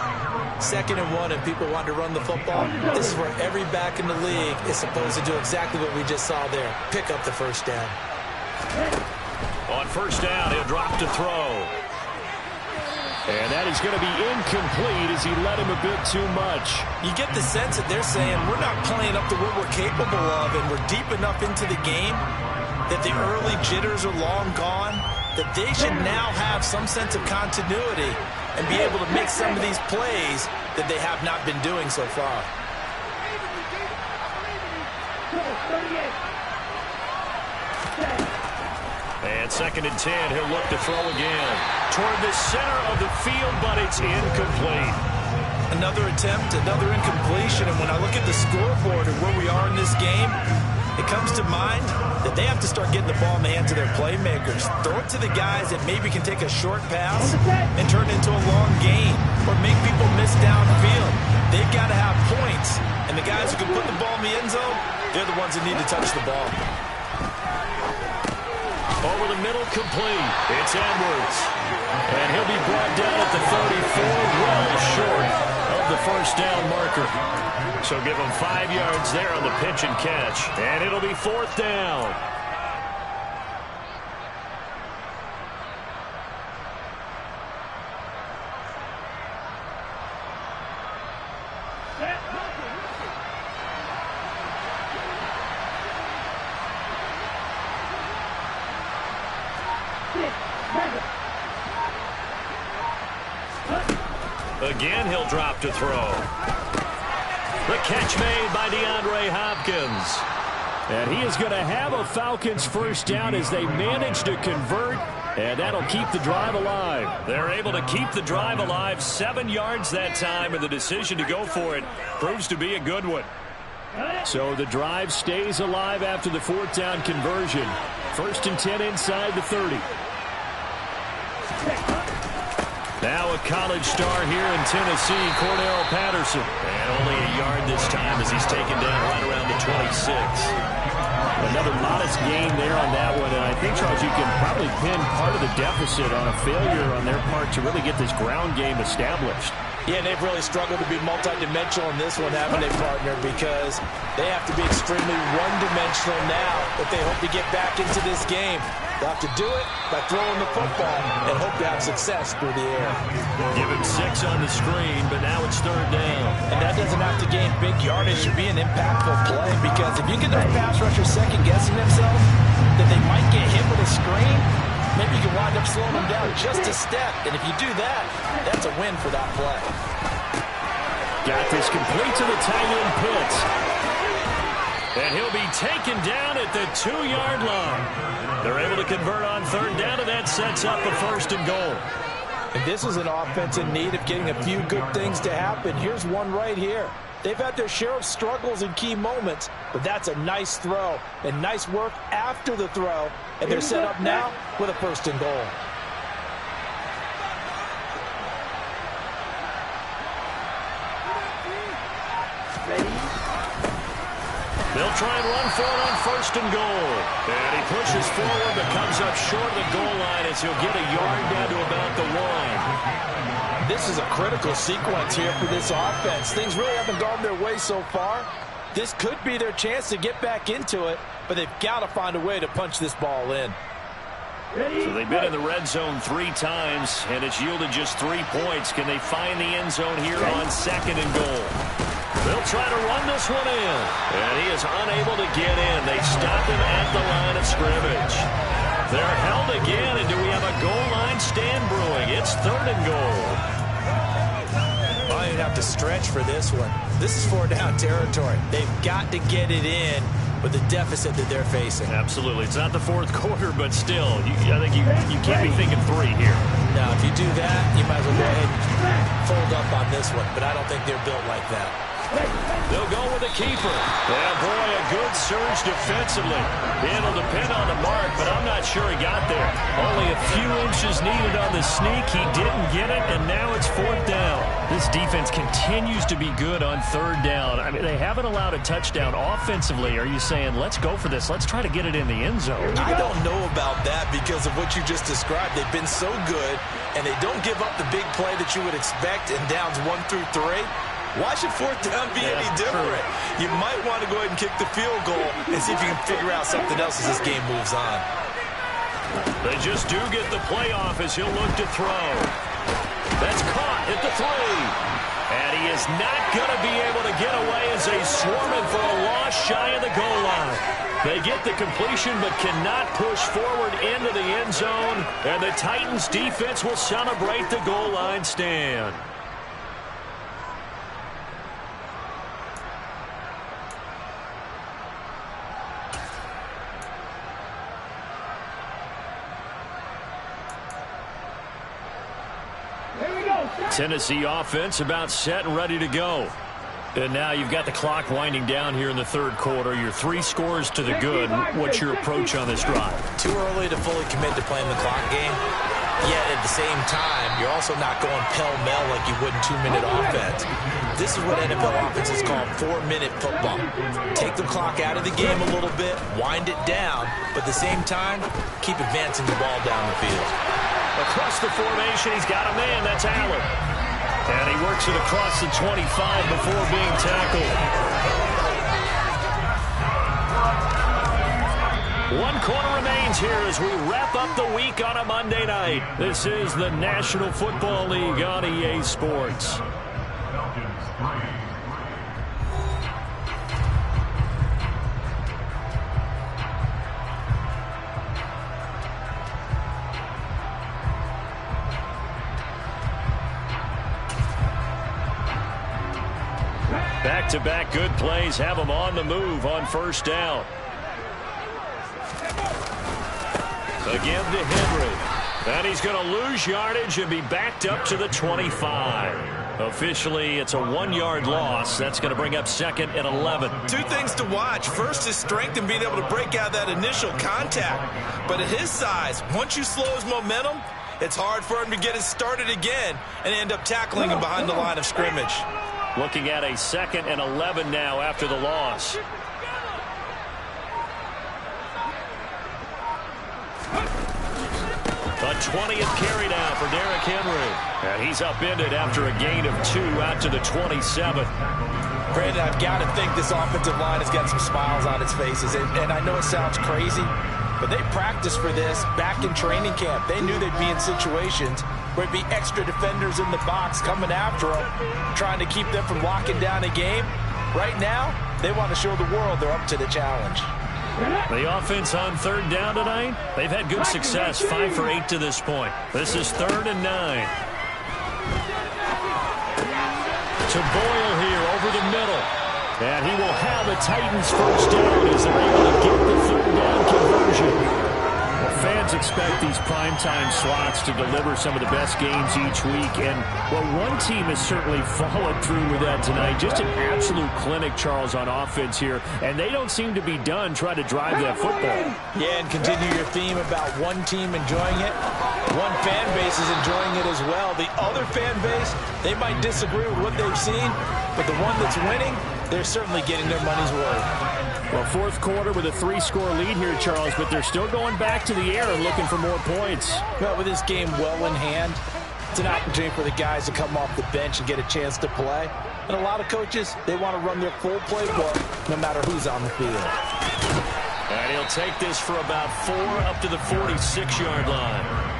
2nd and 1, and people want to run the football. This is where every back in the league is supposed to do exactly what we just saw there. Pick up the 1st down. On 1st down, he'll drop to throw. And that is going to be incomplete as he led him a bit too much. You get the sense that they're saying we're not playing up to what we're capable of, and we're deep enough into the game that the early jitters are long gone, that they should now have some sense of continuity and be able to make some of these plays that they have not been doing so far. And 2nd and 10, he'll look to throw again. Toward the center of the field, but it's incomplete. Another attempt, another incompletion, and when I look at the scoreboard and where we are in this game, it comes to mind that they have to start getting the ball in the hands of their playmakers. Throw it to the guys that maybe can take a short pass and turn it into a long gain or make people miss downfield. They've got to have points, and the guys who can put the ball in the end zone, they're the ones that need to touch the ball. Over the middle, complete. It's Edwards. And he'll be brought down at the 34, well short of the 1st down marker. So give him 5 yards there on the pitch and catch. And it'll be 4th down. Again, he'll drop to throw. The catch made by DeAndre Hopkins. And he is going to have a Falcons 1st down as they manage to convert, and that'll keep the drive alive. They're able to keep the drive alive, 7 yards that time, and the decision to go for it proves to be a good one. So the drive stays alive after the 4th down conversion. 1st and 10 inside the 30. Now a college star here in Tennessee, Cordell Patterson. And only a yard this time as he's taken down right around the 26. Another modest gain there on that one, and I think, Charles, you can probably pin part of the deficit on a failure on their part to really get this ground game established. Yeah, and they've really struggled to be multidimensional in this one, haven't they, partner? Because they have to be extremely one-dimensional now if they hope to get back into this game. They'll have to do it by throwing the football and hope to have success through the air. Give him 6 on the screen, but now it's 3rd down. And that doesn't have to gain big yardage to be an impactful play, because if you get those pass rushers second-guessing themselves that they might get hit with a screen, maybe you can wind up slowing them down just a step. And if you do that, that's a win for that play. Got this complete to the tight end Pitts. And he'll be taken down at the 2-yard line. They're able to convert on 3rd down, and that sets up a 1st and goal. And this is an offense in need of getting a few good things to happen. Here's one right here. They've had their share of struggles in key moments, but that's a nice throw and nice work after the throw. And they're set up now with a 1st and goal. They'll try and run for it on 1st and goal. And he pushes forward but comes up short of the goal line as he'll get a yard down to about the 1. This is a critical sequence here for this offense. Things really haven't gone their way so far. This could be their chance to get back into it, but they've got to find a way to punch this ball in. So they've been in the red zone 3 times, and it's yielded just 3 points. Can they find the end zone here on 2nd and goal? They'll try to run this one in, and he is unable to get in. They stop him at the line of scrimmage. They're held again, and do we have a goal line stand brewing? It's 3rd and goal. Well, you'd have to stretch for this one. This is 4-down territory. They've got to get it in with the deficit that they're facing. Absolutely. It's not the 4th quarter, but still, I think you can't be thinking 3 here. Now, if you do that, you might as well go ahead and fold up on this one, but I don't think they're built like that. They'll go with a keeper. Yeah, boy, a good surge defensively. It'll depend on the mark, but I'm not sure he got there. Only a few inches needed on the sneak. He didn't get it, and now it's 4th down. This defense continues to be good on 3rd down. I mean, they haven't allowed a touchdown offensively. Are you saying, let's go for this? Let's try to get it in the end zone. I don't know about that because of what you just described. They've been so good, and they don't give up the big play that you would expect in downs 1 through 3. Why should 4th down be any different? True. You might want to go ahead and kick the field goal and see if you can figure out something else as this game moves on. They just do get the playoff as he'll look to throw. That's caught at the 3. And he is not going to be able to get away as they swarm him for a loss shy of the goal line. They get the completion but cannot push forward into the end zone. And the Titans defense will celebrate the goal line stand. Tennessee offense about set and ready to go. And now you've got the clock winding down here in the 3rd quarter. Your 3 scores to the good. What's your approach on this drive? Too early to fully commit to playing the clock game. Yet at the same time, you're also not going pell-mell like you would in 2-minute offense. This is what NFL offenses call 4-minute football. Take the clock out of the game a little bit, wind it down, but at the same time, keep advancing the ball down the field. Across the formation, he's got a man. That's Allen. And he works it across the 25 before being tackled. 1 quarter remains here as we wrap up the week on a Monday night. This is the National Football League on EA Sports. Back-to-back good plays have them on the move on 1st down. Again to Henry. And he's going to lose yardage and be backed up to the 25. Officially, it's a 1-yard loss. That's going to bring up 2nd and 11. 2 things to watch. First is strength and being able to break out that initial contact. But at his size, once you slow his momentum, it's hard for him to get it started again and end up tackling him behind the line of scrimmage. Looking at a 2nd and 11 now after the loss. 20th carry now for Derrick Henry. And he's upended after a gain of 2 out to the 27. Brandon, I've got to think this offensive line has got some smiles on its faces. And I know it sounds crazy, but they practiced for this back in training camp. They knew they'd be in situations where it'd be extra defenders in the box coming after them, trying to keep them from locking down a game. Right now, they want to show the world they're up to the challenge. The offense on 3rd down tonight, they've had good success, 5 for 8 to this point. This is 3rd and 9. To Boyle here over the middle. And he will have a Titans first down as they're able to get the 3rd down conversion. Well, fans expect these primetime slots to deliver some of the best games each week. And, well, one team has certainly followed through with that tonight. Just an absolute clinic, Charles, on offense here. And they don't seem to be done trying to drive that football. Yeah, and continue your theme about one team enjoying it. One fan base is enjoying it as well. The other fan base, they might disagree with what they've seen, but the one that's winning, they're certainly getting their money's worth. Well, 4th quarter with a 3-score lead here, Charles, but they're still going back to the air and looking for more points. Well, with this game well in hand, it's an opportunity for the guys to come off the bench and get a chance to play. And a lot of coaches, they want to run their full playbook no matter who's on the field. And he'll take this for about 4 up to the 46-yard line.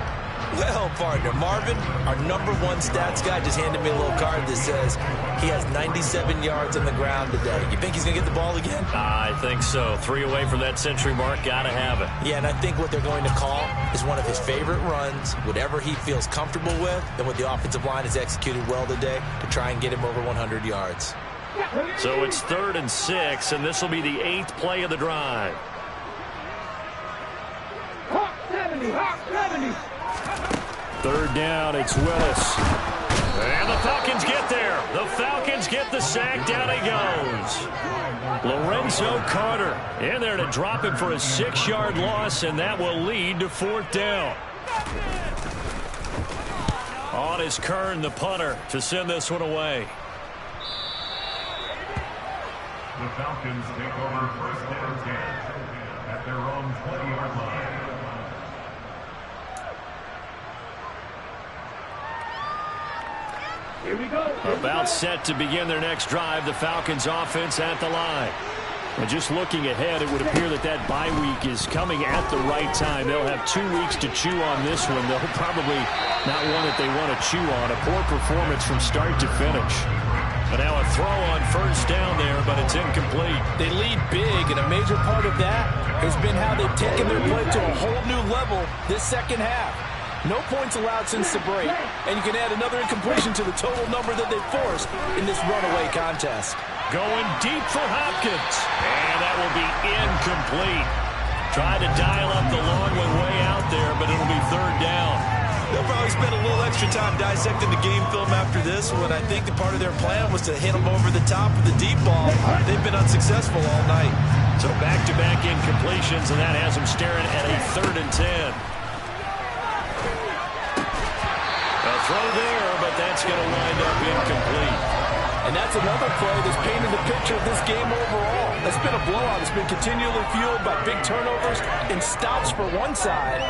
Well, partner, Marvin, our #1 stats guy, just handed me a little card that says he has 97 yards on the ground today. You think he's going to get the ball again? I think so. 3 away from that century mark. Got to have it. Yeah, and I think what they're going to call is one of his favorite runs, whatever he feels comfortable with, and what the offensive line has executed well today to try and get him over 100 yards. So it's 3rd and 6, and this will be the 8th play of the drive. Hawk 70, Hawk 70. 3rd down, it's Willis. And the Falcons get there. The Falcons get the sack. Down he goes. Lorenzo Carter in there to drop him for a 6-yard loss, and that will lead to 4th down. On is Kern, the punter, to send this one away. The Falcons take over 1st and 10 at their own 20-yard line. Here we go. About set to begin their next drive. The Falcons offense at the line. And just looking ahead, it would appear that that bye week is coming at the right time. They'll have 2 weeks to chew on this one. They'll probably not one that they want to chew on. A poor performance from start to finish. But now a throw on 1st down there, but it's incomplete. They lead big, and a major part of that has been how they've taken their play to a whole new level this second half. No points allowed since the break, and you can add another incompletion to the total number that they forced in this runaway contest. Going deep for Hopkins, and that will be incomplete. Tried to dial up the long one way out there, but it'll be 3rd down. They'll probably spend a little extra time dissecting the game film after this one. I think the part of their plan was to hit them over the top of the deep ball. They've been unsuccessful all night. So back-to-back incompletions, and that has them staring at a 3rd and 10. Throw there, but that's going to wind up incomplete. And that's another play that's painted the picture of this game overall. That's been a blowout. It's been continually fueled by big turnovers and stops for one side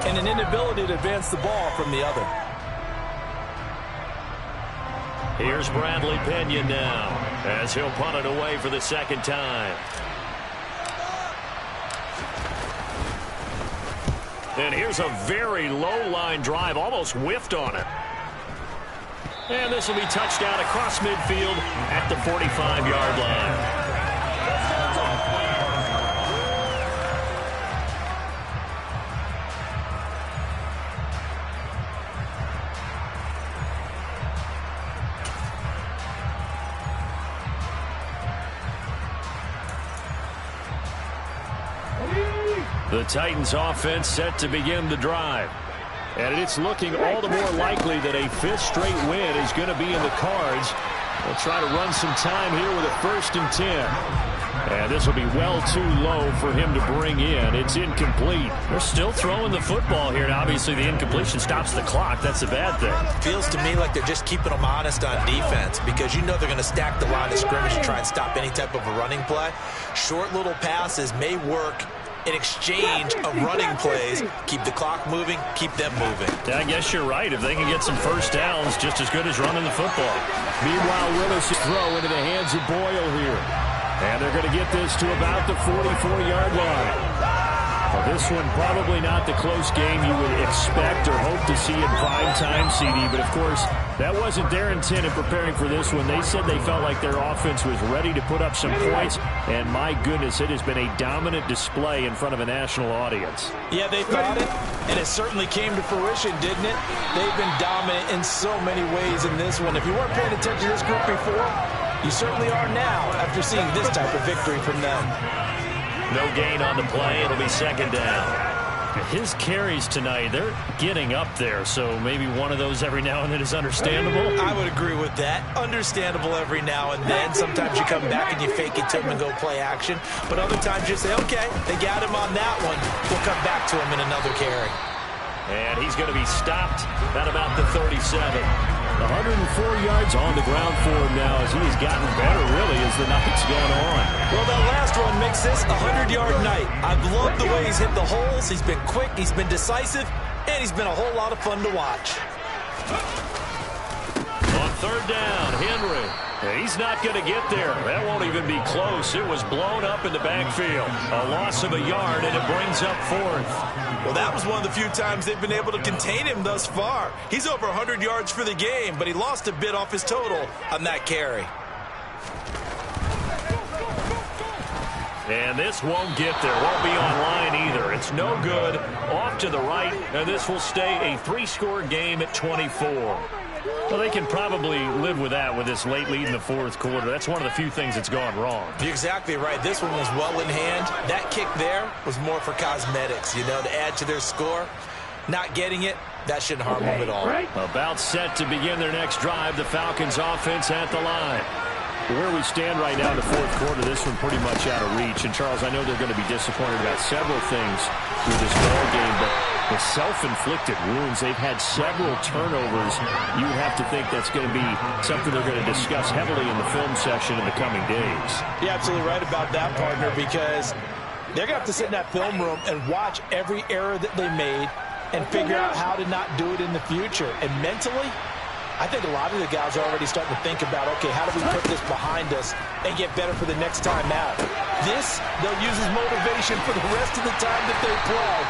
and an inability to advance the ball from the other. Here's Bradley Pena now as he'll punt it away for the 2nd time. And here's a very low-line drive, almost whiffed on it. And this will be touchdown across midfield at the 45-yard line. The Titans offense set to begin the drive. And it's looking all the more likely that a 5th straight win is going to be in the cards. They'll try to run some time here with a 1st and 10. And this will be well too low for him to bring in. It's incomplete. They're still throwing the football here. And obviously the incompletion stops the clock. That's a bad thing. Feels to me like they're just keeping them honest on defense because you know they're going to stack the line of scrimmage and try and stop any type of a running play. Short little passes may work an exchange of running plays. Keep the clock moving, keep them moving. I guess you're right. If they can get some first downs, just as good as running the football. Meanwhile, Willis' throw into the hands of Boyle here. And they're going to get this to about the 44-yard line. Well, this one probably not the close game you would expect or hope to see in prime time, CD. But, of course, that wasn't their intent in preparing for this one. They said they felt like their offense was ready to put up some points. And, my goodness, it has been a dominant display in front of a national audience. Yeah, they thought it, and it certainly came to fruition, didn't it? They've been dominant in so many ways in this one. If you weren't paying attention to this group before, you certainly are now after seeing this type of victory from them. No gain on the play. It'll be second down. His carries tonight, they're getting up there, so maybe one of those every now and then is understandable. I would agree with that. Understandable every now and then. Sometimes you come back and you fake it to him and go play action. But other times you say, okay, they got him on that one. We'll come back to him in another carry. And he's going to be stopped at about the 37. 104 yards on the ground for him now as he's gotten better, really, as the night's gone on. Well, that last run makes this a 100-yard night. I've loved the way he's hit the holes. He's been quick, he's been decisive, and he's been a whole lot of fun to watch. On third down, Henry. He's not going to get there. That won't even be close. It was blown up in the backfield. A loss of a yard, and it brings up fourth. Well, that was one of the few times they've been able to contain him thus far. He's over 100 yards for the game, but he lost a bit off his total on that carry. And this won't get there. Won't be online either. It's no good. Off to the right, and this will stay a three-score game at 24. Well, they can probably live with that with this late lead in the fourth quarter. That's one of the few things that's gone wrong. You're exactly right. This one was well in hand. That kick there was more for cosmetics, you know, to add to their score. Not getting it, that shouldn't harm them at all. About set to begin their next drive, the Falcons offense at the line. Where we stand right now in the fourth quarter, this one pretty much out of reach. And, Charles, I know they're going to be disappointed about several things through this ball game, but the self-inflicted wounds, they've had several turnovers. You have to think that's going to be something they're going to discuss heavily in the film session in the coming days. You're absolutely right about that, partner, because they're going to have to sit in that film room and watch every error that they made and figure out how to not do it in the future. And mentally, I think a lot of the guys are already starting to think about, okay, how do we put this behind us and get better for the next time out? This, they'll use as motivation for the rest of the time that they play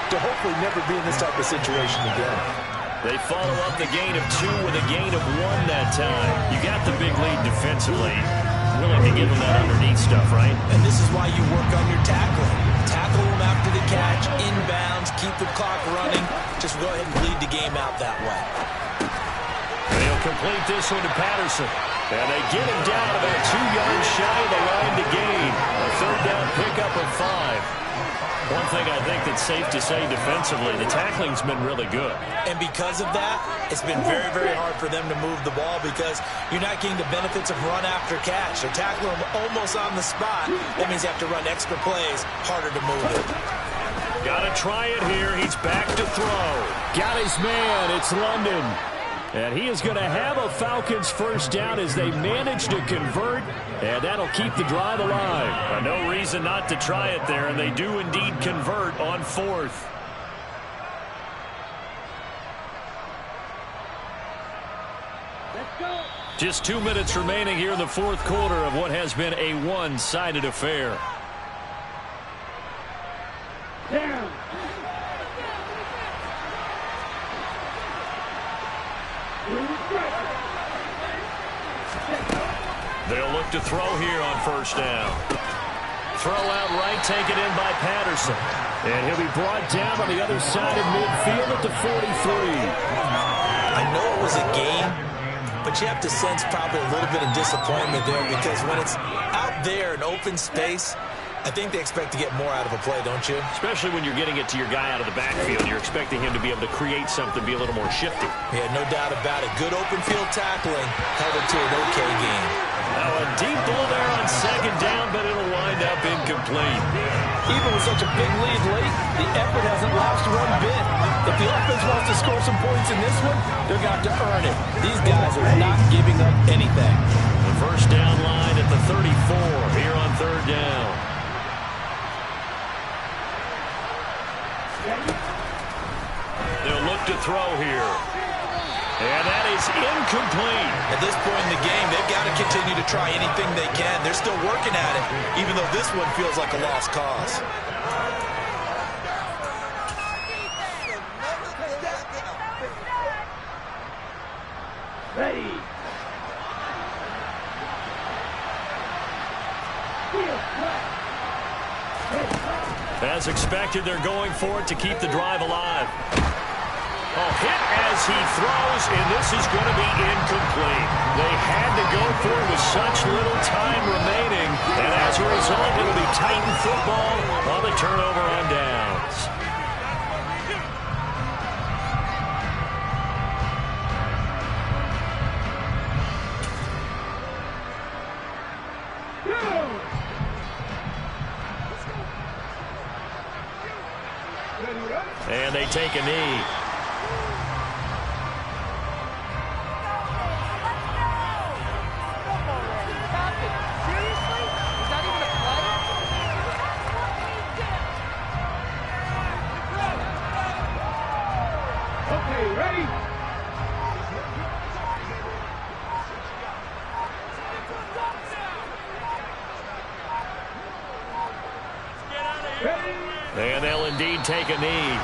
to hopefully never be in this type of situation again. They follow up the gain of 2 with a gain of 1 that time. You got the big lead defensively. Willing to give them that underneath stuff, right? And this is why you work on your tackling. Tackle them after the catch, inbounds, keep the clock running. Just go ahead and bleed the game out that way. They'll complete this one to Patterson. And they get him down about 2 yards shy of the line to gain. A third down pickup of 5. One thing I think that's safe to say defensively, the tackling's been really good. And because of that, it's been very, very hard for them to move the ball because you're not getting the benefits of run after catch. They're tackling them almost on the spot. That means you have to run extra plays, harder to move it. Got to try it here. He's back to throw. Got his man. It's London. And he is going to have a Falcons first down as they manage to convert, and that'll keep the drive alive. No reason not to try it there, and they do indeed convert on fourth. Just 2 minutes remaining here in the fourth quarter of what has been a one-sided affair. Down. They'll look to throw here on first down. Throw out right, taken in by Patterson. And he'll be brought down on the other side of midfield at the 43. I know it was a game, but you have to sense probably a little bit of disappointment there because when it's out there in open space, I think they expect to get more out of a play, don't you? Especially when you're getting it to your guy out of the backfield. You're expecting him to be able to create something, be a little more shifty. Yeah, no doubt about it. Good open field tackling held it to an okay game. Now a deep ball there on second down, but it'll wind up incomplete. Even with such a big lead late, the effort hasn't lost one bit. If the offense wants to score some points in this one, they're going to earn it. These guys are not giving up anything. The first down line at the 34 here on third down. throw here. And that is incomplete. At this point in the game, they've got to continue to try anything they can. They're still working at it, even though this one feels like a lost cause. Ready. As expected, they're going for it to keep the drive alive. Oh, hit as he throws, and this is going to be incomplete. They had to go for it with such little time remaining, and as a result, it'll be Titan football on the turnover on downs. And they take a knee. Okay, ready? And they'll indeed take a knee.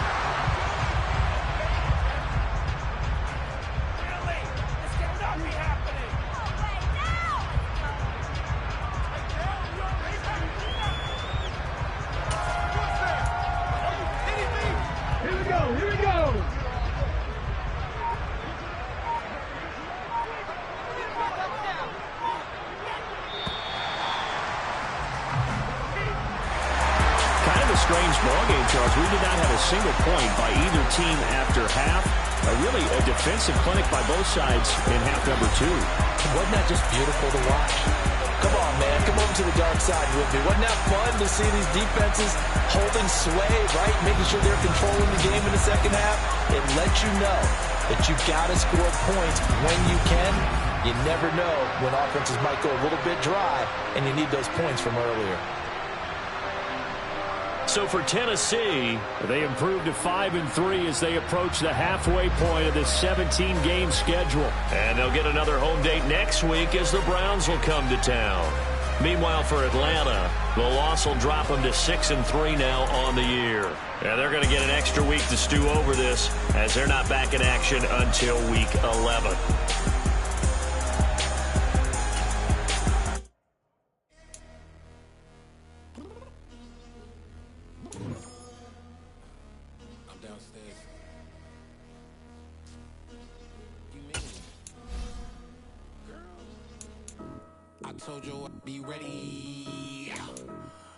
Here we go. Strange ballgame, Charles. We did not have a single point by either team after half. Really a defensive clinic by both sides in half number 2. Wasn't that just beautiful to watch? Come on, man. Come over to the dark side with me. Wasn't that fun to see these defenses holding sway, right? Making sure they're controlling the game in the second half. It lets you know that you've got to score points when you can. You never know when offenses might go a little bit dry, and you need those points from earlier. So for Tennessee, they improved to 5-3 as they approach the halfway point of this 17-game schedule. And they'll get another home date next week as the Browns will come to town. Meanwhile, for Atlanta, the loss will drop them to 6-3 now on the year. And they're going to get an extra week to stew over this as they're not back in action until week 11. I told you I'd be ready.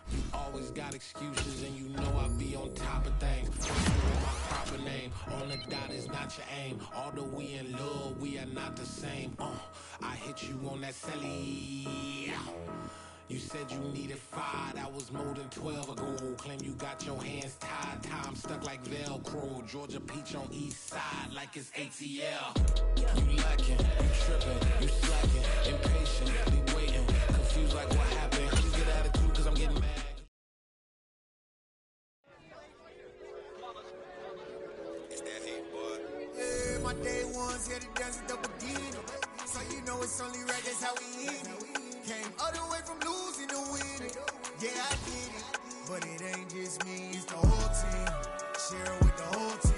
You always got excuses and you know I'll be on top of things. My proper name on the dot is not your aim. Although we in love, we are not the same. I hit you on that celly. You said you needed 5, that was more than 12 ago. Claim you got your hands tied, time stuck like Velcro. Georgia Peach on east side like it's ATL. You lacking, you tripping, you slacking, impatient, be waiting, confused like what happened. Please get attitude cause I'm getting mad. It's that hate, boy. Yeah, my day ones here to dance at the beginning. So you know it's only right, that's how we eat it. Came all the way from losing to winning. Yeah, I did it. But it ain't just me, it's the whole team. Share it with the whole team.